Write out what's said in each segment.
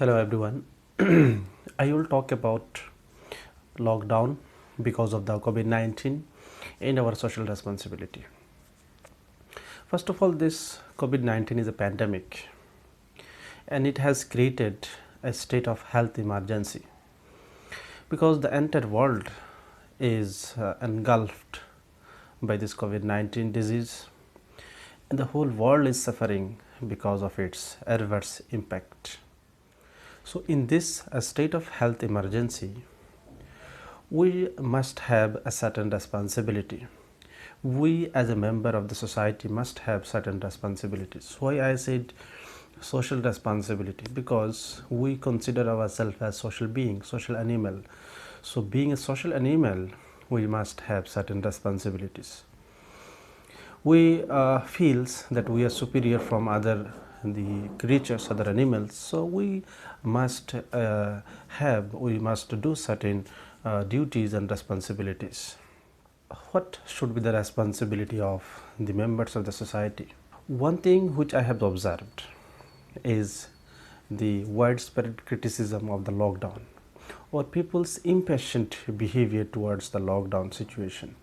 Hello everyone. I will talk about lockdown because of the COVID-19 and our social responsibility. First of all, this COVID-19 is a pandemic and it has created a state of health emergency because the entire world is engulfed by this COVID-19 disease and the whole world is suffering because of its adverse impact. So, in this state of health emergency, we must have a certain responsibility. We as a member of the society must have certain responsibilities. Why I said social responsibility? Because we consider ourselves as social being, social animal. So being a social animal, we must have certain responsibilities. We feels that we are superior from other the creatures, other animals, so we must do certain duties and responsibilities. What should be the responsibility of the members of the society? One thing which I have observed is the widespread criticism of the lockdown or people's impatient behavior towards the lockdown situation.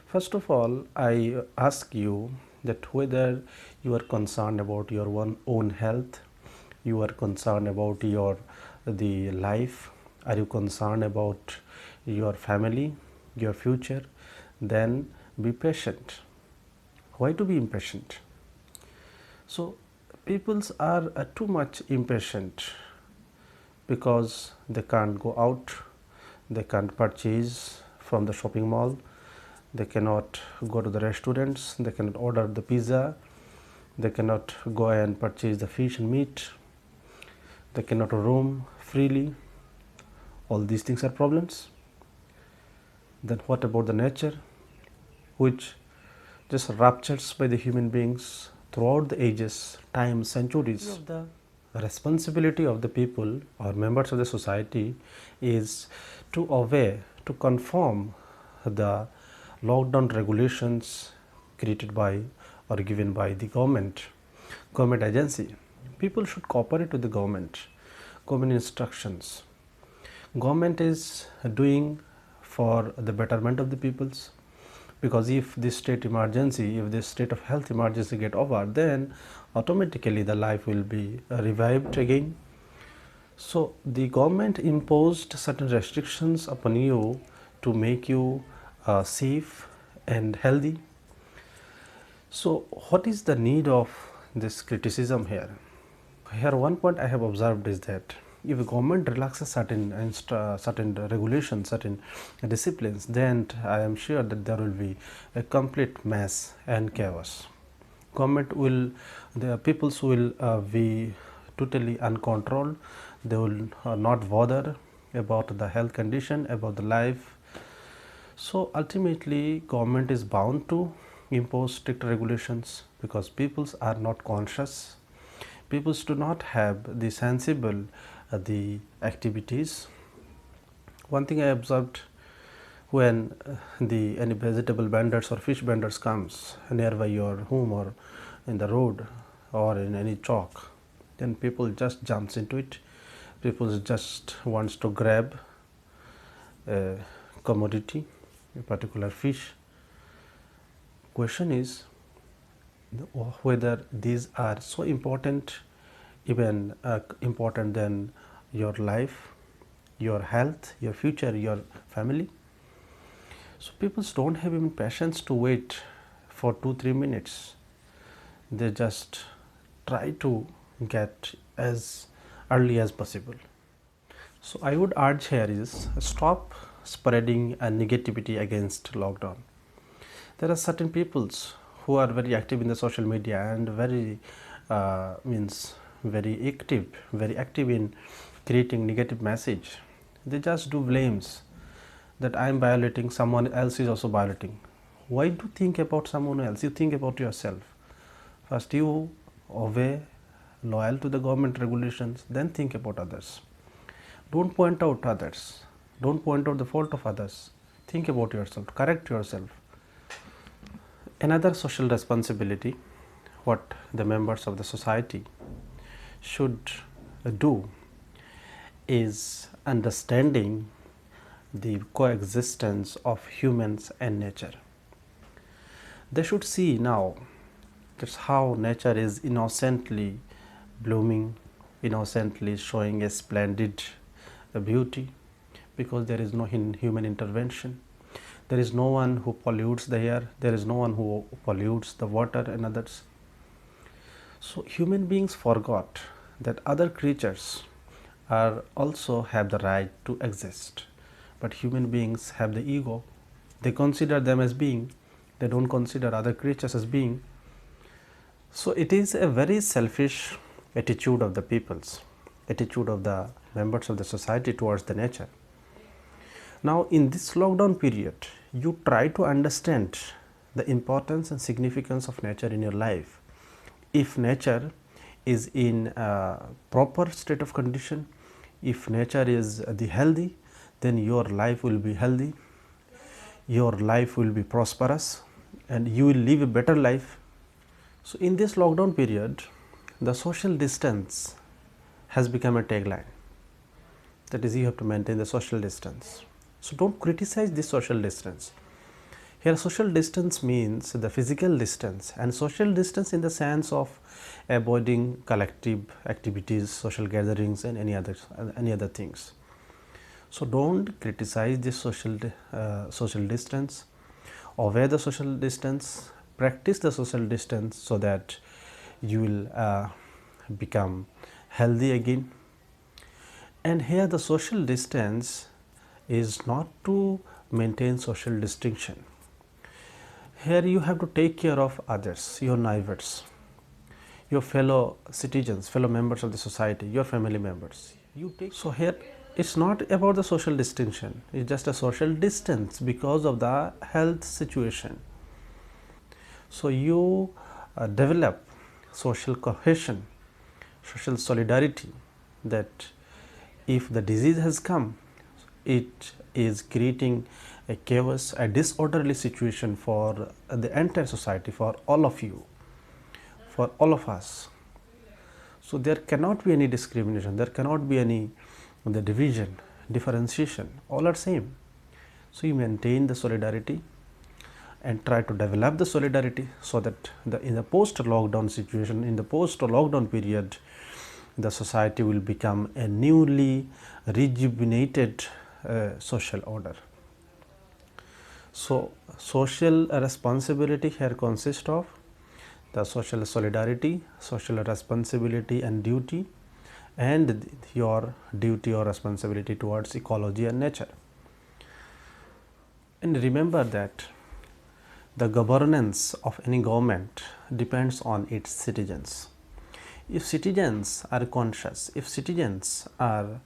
First of all, I ask you that whether you are concerned about your own health, you are concerned about your the life, are you concerned about your family, your future, then be patient. Why to be impatient? So peoples are too much impatient because they can't go out, they can't purchase from the shopping mall, they cannot go to the restaurants, they cannot order the pizza, they cannot go and purchase the fish and meat, they cannot roam freely. All these things are problems. Then what about the nature, which just ruptures by the human beings throughout the ages, time, centuries? The responsibility of the people or members of the society is to obey, to conform the lockdown regulations created by or given by the government agency. People should cooperate with the government instructions. Government is doing for the betterment of the peoples, because if this state emergency, if this state of health emergency get over, then automatically the life will be revived again. So the government imposed certain restrictions upon you to make you safe and healthy. So what is the need of this criticism here? Here one point I have observed is that if the government relaxes certain regulations, certain disciplines, then I am sure that there will be a complete mess and chaos. The peoples will be totally uncontrolled. They will not bother about the health condition, about the life. So ultimately government is bound to impose strict regulations because peoples are not conscious. Peoples do not have the sensible the activities. One thing I observed, when any vegetable vendors or fish vendors comes nearby your home or in the road or in any chalk, then people just jumps into it. People just wants to grab a commodity, a particular fish. Question is whether these are so important, even important than your life, your health, your future, your family. So people don't have even patience to wait for 2-3 minutes. They just try to get as early as possible. So I would urge here is stop spreading a negativity against lockdown. There are certain peoples who are very active in the social media and very very active in creating negative message. They just do blames that I am violating, someone else is also violating. Why do you think about someone else? You think about yourself. First you obey, loyal to the government regulations, then think about others. Don't point out others. Don't point out the fault of others. Think about yourself, correct yourself. Another social responsibility what the members of the society should do is understanding the coexistence of humans and nature. They should see now that's how nature is innocently blooming, innocently showing a splendid beauty, because there is no human intervention. There is no one who pollutes the air, there is no one who pollutes the water and others. So human beings forgot that other creatures are also have the right to exist, but human beings have the ego. They consider them as being, they don't consider other creatures as being. So it is a very selfish attitude of the peoples, attitude of the members of the society towards the nature. Now in this lockdown period, you try to understand the importance and significance of nature in your life. If nature is in a proper state of condition, if nature is the healthy, then your life will be healthy, your life will be prosperous, and you will live a better life. So in this lockdown period, the social distance has become a tagline. That is, you have to maintain the social distance. So don't criticize this social distance. Here social distance means the physical distance, and social distance in the sense of avoiding collective activities, social gatherings and any other things. So don't criticize this social distance. Obey the social distance, practice the social distance, so that you will become healthy again. And here the social distance is not to maintain social distinction. Here you have to take care of others, your neighbors, your fellow citizens, fellow members of the society, your family members. So here it's not about the social distinction, it's just a social distance because of the health situation. So you develop social cohesion, social solidarity, that if the disease has come, it is creating a chaos, a disorderly situation for the entire society, for all of you, for all of us. So there cannot be any discrimination, there cannot be any the division, differentiation, all are same. So you maintain the solidarity and try to develop the solidarity, so that in the post lockdown situation, in the post lockdown period, the society will become a newly rejuvenated social order. So social responsibility here consists of the social solidarity, social responsibility and duty, and your duty or responsibility towards ecology and nature. And remember that the governance of any government depends on its citizens. If citizens are conscious, if citizens are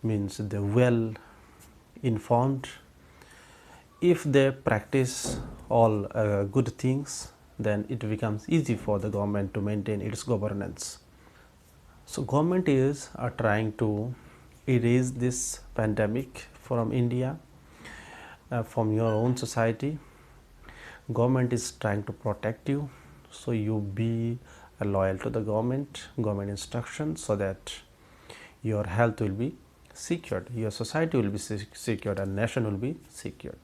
the well informed, if they practice all good things, then it becomes easy for the government to maintain its governance. So government is trying to erase this pandemic from India, from your own society. Government is trying to protect you, so you be loyal to the government instructions, so that your health will be secured, your society will be secured, and nation will be secured.